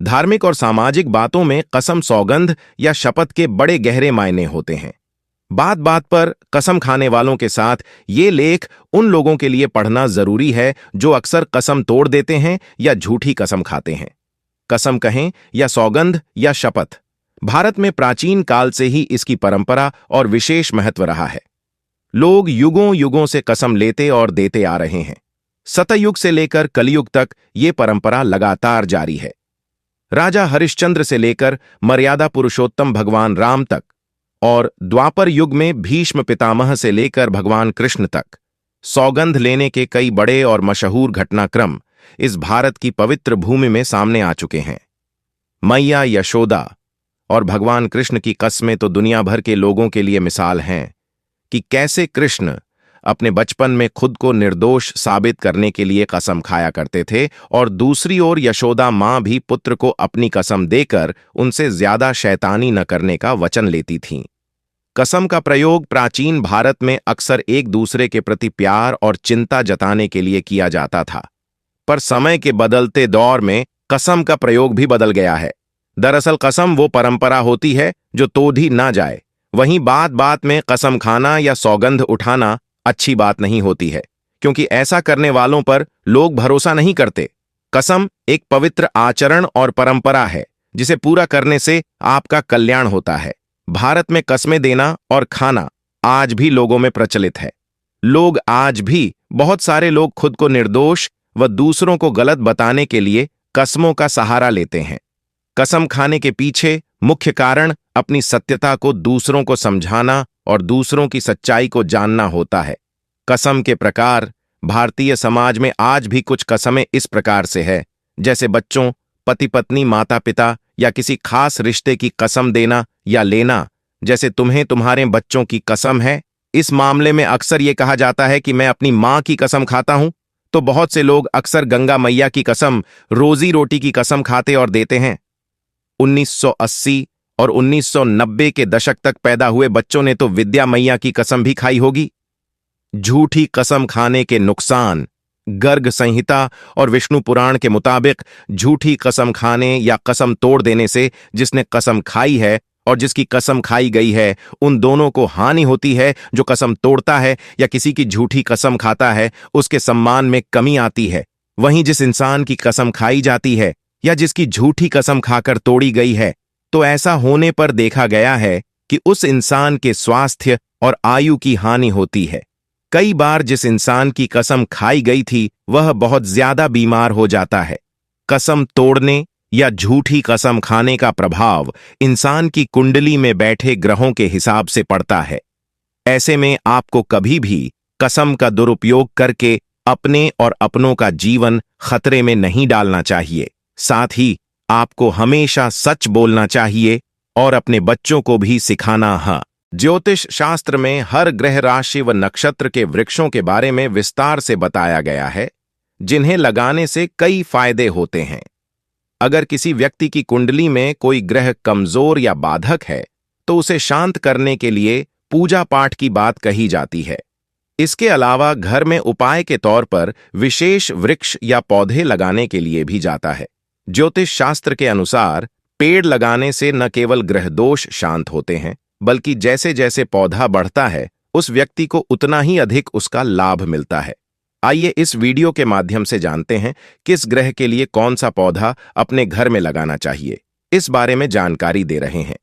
धार्मिक और सामाजिक बातों में कसम, सौगंध या शपथ के बड़े गहरे मायने होते हैं। बात बात पर कसम खाने वालों के साथ ये लेख उन लोगों के लिए पढ़ना जरूरी है जो अक्सर कसम तोड़ देते हैं या झूठी कसम खाते हैं। कसम कहें या सौगंध या शपथ, भारत में प्राचीन काल से ही इसकी परंपरा और विशेष महत्व रहा है। लोग युगों युगों से कसम लेते और देते आ रहे हैं। सतयुग से लेकर कलयुग तक ये परंपरा लगातार जारी है। राजा हरिश्चंद्र से लेकर मर्यादा पुरुषोत्तम भगवान राम तक और द्वापर युग में भीष्म पितामह से लेकर भगवान कृष्ण तक सौगंध लेने के कई बड़े और मशहूर घटनाक्रम इस भारत की पवित्र भूमि में सामने आ चुके हैं। मैया यशोदा और भगवान कृष्ण की कस्में तो दुनिया भर के लोगों के लिए मिसाल हैं कि कैसे कृष्ण अपने बचपन में खुद को निर्दोष साबित करने के लिए कसम खाया करते थे और दूसरी ओर यशोदा मां भी पुत्र को अपनी कसम देकर उनसे ज्यादा शैतानी न करने का वचन लेती थीं। कसम का प्रयोग प्राचीन भारत में अक्सर एक दूसरे के प्रति प्यार और चिंता जताने के लिए किया जाता था, पर समय के बदलते दौर में कसम का प्रयोग भी बदल गया है। दरअसल कसम वो परंपरा होती है जो तोड़ी ना जाए। वहीं बात बात में कसम खाना या सौगंध उठाना अच्छी बात नहीं होती है, क्योंकि ऐसा करने वालों पर लोग भरोसा नहीं करते। कसम एक पवित्र आचरण और परंपरा है जिसे पूरा करने से आपका कल्याण होता है। भारत में कस्में देना और खाना आज भी लोगों में प्रचलित है। बहुत सारे लोग खुद को निर्दोष व दूसरों को गलत बताने के लिए कस्मों का सहारा लेते हैं। कसम खाने के पीछे मुख्य कारण अपनी सत्यता को दूसरों को समझाना और दूसरों की सच्चाई को जानना होता है। कसम के प्रकार भारतीय समाज में आज भी कुछ कसमें इस प्रकार से है, जैसे बच्चों, पति पत्नी, माता पिता या किसी खास रिश्ते की कसम देना या लेना, जैसे तुम्हें तुम्हारे बच्चों की कसम है। इस मामले में अक्सर ये कहा जाता है कि मैं अपनी मां की कसम खाता हूं, तो बहुत से लोग अक्सर गंगा मैया की कसम, रोजी रोटी की कसम खाते और देते हैं। 1980 और 1990 के दशक तक पैदा हुए बच्चों ने तो विद्या मैया की कसम भी खाई होगी। झूठी कसम खाने के नुकसान। गर्ग संहिता और विष्णु पुराण के मुताबिक झूठी कसम खाने या कसम तोड़ देने से जिसने कसम खाई है और जिसकी कसम खाई गई है, उन दोनों को हानि होती है। जो कसम तोड़ता है या किसी की झूठी कसम खाता है, उसके सम्मान में कमी आती है। वहीं जिस इंसान की कसम खाई जाती है या जिसकी झूठी कसम खाकर तोड़ी गई है, तो ऐसा होने पर देखा गया है कि उस इंसान के स्वास्थ्य और आयु की हानि होती है। कई बार जिस इंसान की कसम खाई गई थी वह बहुत ज्यादा बीमार हो जाता है। कसम तोड़ने या झूठी कसम खाने का प्रभाव इंसान की कुंडली में बैठे ग्रहों के हिसाब से पड़ता है। ऐसे में आपको कभी भी कसम का दुरुपयोग करके अपने और अपनों का जीवन खतरे में नहीं डालना चाहिए। साथ ही आपको हमेशा सच बोलना चाहिए और अपने बच्चों को भी सिखाना है। ज्योतिष शास्त्र में हर ग्रह, राशि व नक्षत्र के वृक्षों के बारे में विस्तार से बताया गया है, जिन्हें लगाने से कई फायदे होते हैं। अगर किसी व्यक्ति की कुंडली में कोई ग्रह कमजोर या बाधक है, तो उसे शांत करने के लिए पूजा पाठ की बात कही जाती है। इसके अलावा घर में उपाय के तौर पर विशेष वृक्ष या पौधे लगाने के लिए भी जाता है। ज्योतिष शास्त्र के अनुसार पेड़ लगाने से न केवल ग्रह दोष शांत होते हैं, बल्कि जैसे जैसे पौधा बढ़ता है उस व्यक्ति को उतना ही अधिक उसका लाभ मिलता है। आइए इस वीडियो के माध्यम से जानते हैं किस ग्रह के लिए कौन सा पौधा अपने घर में लगाना चाहिए। इस बारे में जानकारी दे रहे हैं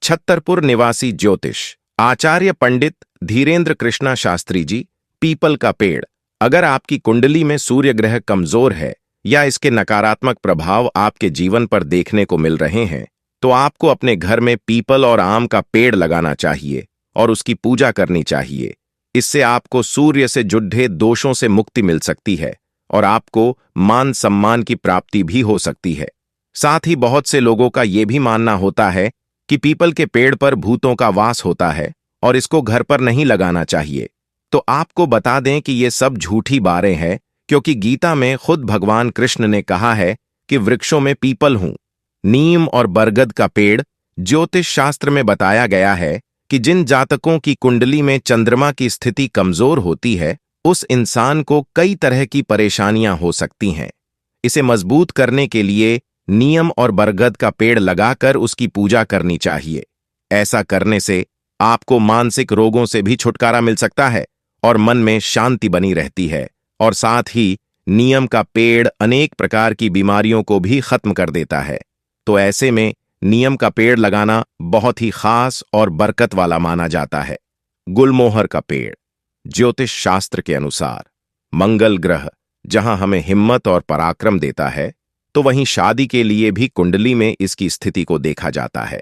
छत्तरपुर निवासी ज्योतिष आचार्य पंडित धीरेन्द्र कृष्णा शास्त्री जी। पीपल का पेड़। अगर आपकी कुंडली में सूर्य ग्रह कमजोर है या इसके नकारात्मक प्रभाव आपके जीवन पर देखने को मिल रहे हैं, तो आपको अपने घर में पीपल और आम का पेड़ लगाना चाहिए और उसकी पूजा करनी चाहिए। इससे आपको सूर्य से जुड़े दोषों से मुक्ति मिल सकती है और आपको मान सम्मान की प्राप्ति भी हो सकती है। साथ ही बहुत से लोगों का यह भी मानना होता है कि पीपल के पेड़ पर भूतों का वास होता है और इसको घर पर नहीं लगाना चाहिए। तो आपको बता दें कि ये सब झूठी बातें हैं, क्योंकि गीता में खुद भगवान कृष्ण ने कहा है कि वृक्षों में पीपल हूं, नीम और बरगद का पेड़। ज्योतिष शास्त्र में बताया गया है कि जिन जातकों की कुंडली में चंद्रमा की स्थिति कमजोर होती है, उस इंसान को कई तरह की परेशानियां हो सकती हैं। इसे मजबूत करने के लिए नीम और बरगद का पेड़ लगाकर उसकी पूजा करनी चाहिए। ऐसा करने से आपको मानसिक रोगों से भी छुटकारा मिल सकता है और मन में शांति बनी रहती है, और साथ ही नीम का पेड़ अनेक प्रकार की बीमारियों को भी खत्म कर देता है। तो ऐसे में नीम का पेड़ लगाना बहुत ही खास और बरकत वाला माना जाता है। गुलमोहर का पेड़ ज्योतिष शास्त्र के अनुसार मंगल ग्रह जहां हमें हिम्मत और पराक्रम देता है, तो वहीं शादी के लिए भी कुंडली में इसकी स्थिति को देखा जाता है।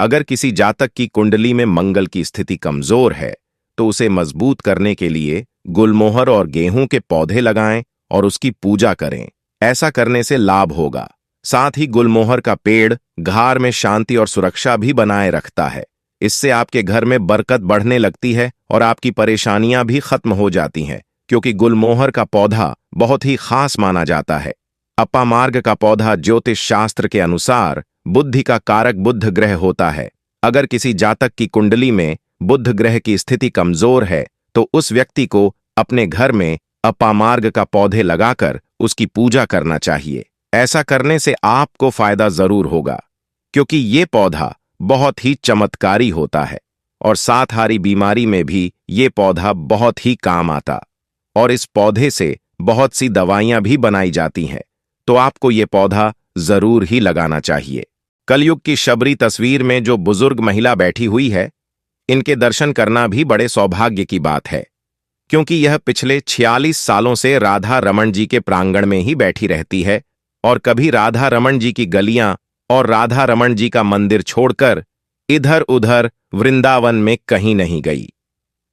अगर किसी जातक की कुंडली में मंगल की स्थिति कमजोर है तो उसे मजबूत करने के लिए गुलमोहर और गेहूं के पौधे लगाएं और उसकी पूजा करें। ऐसा करने से लाभ होगा। साथ ही गुलमोहर का पेड़ घर में शांति और सुरक्षा भी बनाए रखता है। इससे आपके घर में बरकत बढ़ने लगती है और आपकी परेशानियां भी खत्म हो जाती हैं, क्योंकि गुलमोहर का पौधा बहुत ही खास माना जाता है। अपामार्ग का पौधा ज्योतिष शास्त्र के अनुसार बुद्धि का कारक बुध ग्रह होता है। अगर किसी जातक की कुंडली में बुध ग्रह की स्थिति कमजोर है तो उस व्यक्ति को अपने घर में अपामार्ग का पौधे लगाकर उसकी पूजा करना चाहिए। ऐसा करने से आपको फायदा जरूर होगा, क्योंकि ये पौधा बहुत ही चमत्कारी होता है और सातहारी बीमारी में भी ये पौधा बहुत ही काम आता, और इस पौधे से बहुत सी दवाइयां भी बनाई जाती हैं। तो आपको ये पौधा जरूर ही लगाना चाहिए। कलयुग की शबरी तस्वीर में जो बुजुर्ग महिला बैठी हुई है, इनके दर्शन करना भी बड़े सौभाग्य की बात है, क्योंकि यह पिछले 46 सालों से राधा रमन जी के प्रांगण में ही बैठी रहती है और कभी राधा रमन जी की गलियां और राधा रमन जी का मंदिर छोड़कर इधर उधर वृंदावन में कहीं नहीं गई।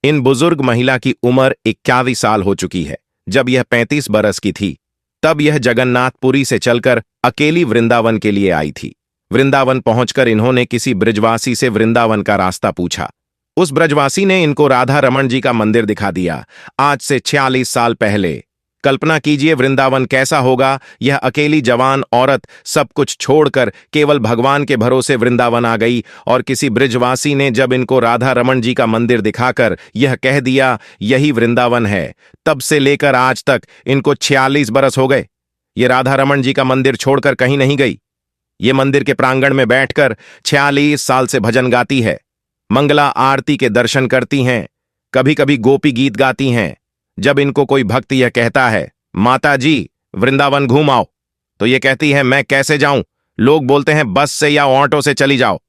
इन बुजुर्ग महिला की उम्र 51 साल हो चुकी है। जब यह 35 बरस की थी तब यह जगन्नाथपुरी से चलकर अकेली वृंदावन के लिए आई थी। वृंदावन पहुंचकर इन्होंने किसी ब्रजवासी से वृंदावन का रास्ता पूछा। उस ब्रजवासी ने इनको राधा रमन जी का मंदिर दिखा दिया। आज से 46 साल पहले। कल्पना कीजिए वृंदावन कैसा होगा। यह अकेली जवान औरत सब कुछ छोड़कर केवल भगवान के भरोसे वृंदावन आ गई, और किसी ब्रजवासी ने जब इनको राधा रमन जी का मंदिर दिखाकर यह कह दिया यही वृंदावन है, तब से लेकर आज तक इनको 46 बरस हो गए। ये राधा रमन जी का मंदिर छोड़कर कहीं नहीं गई। ये मंदिर के प्रांगण में बैठकर 46 साल से भजन गाती है, मंगला आरती के दर्शन करती हैं, कभी कभी गोपी गीत गाती हैं। जब इनको कोई भक्त यह कहता है माता जी वृंदावन घूम आओ, तो ये कहती है मैं कैसे जाऊं। लोग बोलते हैं बस से या ऑटो से चली जाओ,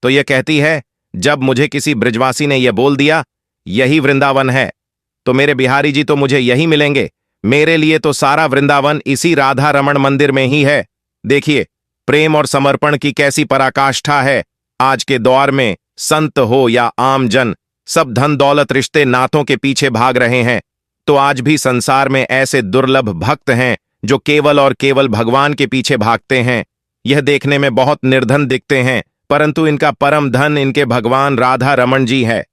तो ये कहती है जब मुझे किसी ब्रजवासी ने यह बोल दिया यही वृंदावन है, तो मेरे बिहारी जी तो मुझे यही मिलेंगे। मेरे लिए तो सारा वृंदावन इसी राधा रमण मंदिर में ही है। देखिए प्रेम और समर्पण की कैसी पराकाष्ठा है। आज के दौर में संत हो या आम जन, सब धन दौलत रिश्ते नातों के पीछे भाग रहे हैं, तो आज भी संसार में ऐसे दुर्लभ भक्त हैं जो केवल और केवल भगवान के पीछे भागते हैं। यह देखने में बहुत निर्धन दिखते हैं, परंतु इनका परम धन इनके भगवान राधा रमन जी है।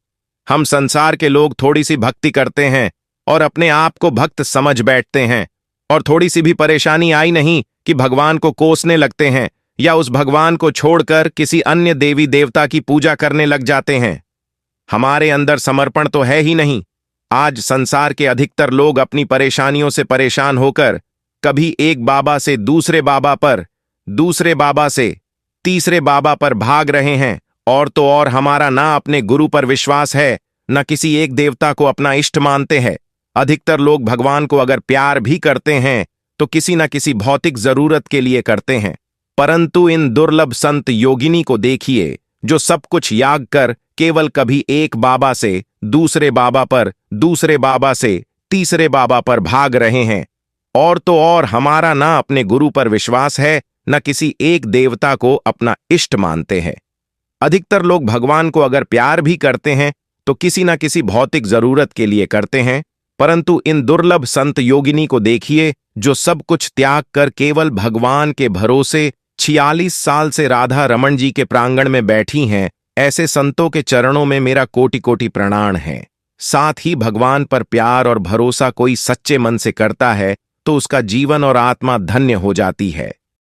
हम संसार के लोग थोड़ी सी भक्ति करते हैं और अपने आप को भक्त समझ बैठते हैं, और थोड़ी सी भी परेशानी आई नहीं कि भगवान को कोसने लगते हैं या उस भगवान को छोड़कर किसी अन्य देवी देवता की पूजा करने लग जाते हैं। हमारे अंदर समर्पण तो है ही नहीं। आज संसार के अधिकतर लोग अपनी परेशानियों से परेशान होकर कभी एक बाबा से दूसरे बाबा पर, दूसरे बाबा से तीसरे बाबा पर भाग रहे हैं, और तो और हमारा ना अपने गुरु पर विश्वास है, न किसी एक देवता को अपना इष्ट मानते हैं। अधिकतर लोग भगवान को अगर प्यार भी करते हैं तो किसी न किसी भौतिक जरूरत के लिए करते हैं। परंतु इन दुर्लभ संत योगिनी को देखिए जो सब कुछ याग कर केवल कभी एक बाबा से दूसरे बाबा पर, दूसरे बाबा से तीसरे बाबा पर भाग रहे हैं, और तो और हमारा ना अपने गुरु पर विश्वास है, न किसी एक देवता को अपना इष्ट मानते हैं। अधिकतर लोग भगवान को अगर प्यार भी करते हैं तो किसी न किसी भौतिक जरूरत के लिए करते हैं। परंतु इन दुर्लभ संत योगिनी को देखिए जो सब कुछ त्याग कर केवल भगवान के भरोसे 46 साल से राधा रमन जी के प्रांगण में बैठी हैं। ऐसे संतों के चरणों में मेरा कोटि कोटि प्रणाम है। साथ ही भगवान पर प्यार और भरोसा कोई सच्चे मन से करता है तो उसका जीवन और आत्मा धन्य हो जाती है।